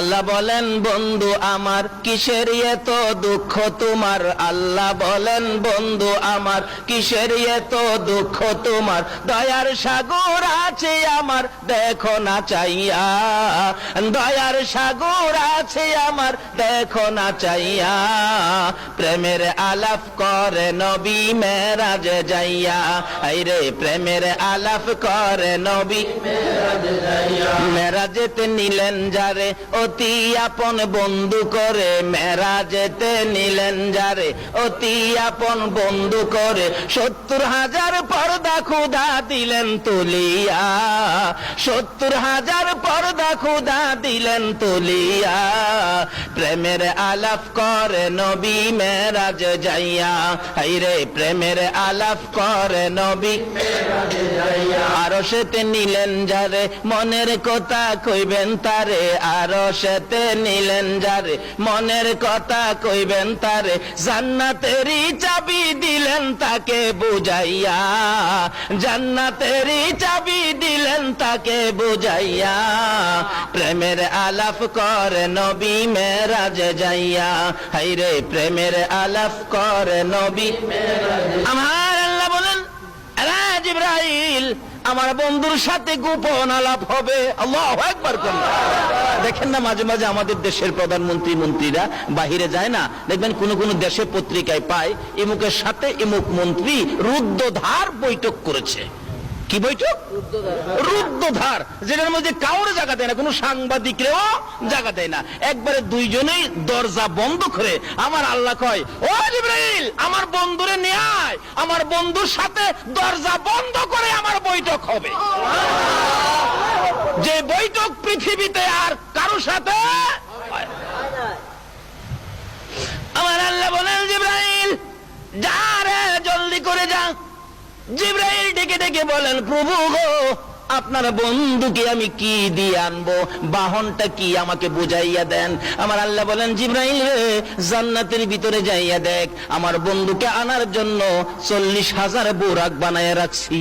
আল্লাহ বলেন বন্ধু আমার কিসের এত দুঃখ তোমার, আল্লাহ বলেন বন্ধু আমার কিসের এত দুঃখ তোমার, দয়ার সাগর আছে আমার দেখো না চাইয়া, দয়ার সাগর আছে আমার দেখো না চাইয়া, প্রেমের আলাপ করে নবী মেরাজে যাইয়া, আইরে প্রেমের আলাপ করে নবী মেরাজে যাইয়া, মেরাজেতে নিলেন যারে অতি আপন বন্ধু করে, মেরাজেতে নিলেন যারে অতি আপন বন্ধু করে, 70,000 পর্দা খুদা দিলেন তুলিয়া, 70,000 পর্দা খুদা দিলেন তুলিয়া, প্রেমের আলাপ করে নবী মেরাজ যাইয়া, হাইরে প্রেমের আলাপ করে নবী মেরাজে যাইয়া, আরশেতে নিলেন যারে মনের কথা কইবেন তারে, আরশেতে নিলেন যারে মনের কথা কইবেন তারে, জান্নাতেরই চাবি দিলেন তাকে বুঝাইয়া, জান্নাতেরই চাবি দিলেন তাকে বুঝাইয়া, প্রেমের আলাপ করে নবী মেরাজে যাইয়া, হাইরে প্রেমের আলাপ করে নবী মেরাজে। আমার আল্লাহ বলেন জিবরাইল আমার বন্ধুর সাথে গোপন আলাপ হবে। আল্লাহু আকবার। দেখেন না মাঝে মাঝে আমাদের দেশের প্রধানমন্ত্রী মন্ত্রীরা বাহিরে যায় না, দেখবেন কোন কোন দেশে পত্রিকায় পায় ইমুকের সাথে ইমুক মন্ত্রী রুদ্ধদ্বার বৈঠক করেছে। কি বৈঠক? রুদ্ধদ্বার, যেটার মধ্যে কাউরে জায়গা দেয় না, কোন সাংবাদিকরেও জায়গা দেয় না, একবারে দুইজনেই দরজা বন্ধ করে। আমার আল্লাহ কয় ও জিবরাইল আমার বন্ধুরে নিয়ে আয়, আমার বন্ধুর সাথে দরজা বন্ধ করে আমার বৈঠক হবে, যে বৈঠক পৃথিবীতে আর কারো সাথে। আমার আল্লাহ বলেন জিবরাইল যা রে জলদি করে যা। জিবরাইল ডেকে ডেকে বলেন প্রভু গো আপনার বন্ধুকে আমি কি দিয়ে আনবো, বাহনটা কি আমাকে বুঝাইয়া দেন। আমার আল্লাহ বলেন জিবরাইল রে জান্নাতের ভিতরে যাইয়া দেখ আমার বন্ধুকে আনার জন্য 40,000 বোরাক বানায় রাখছি।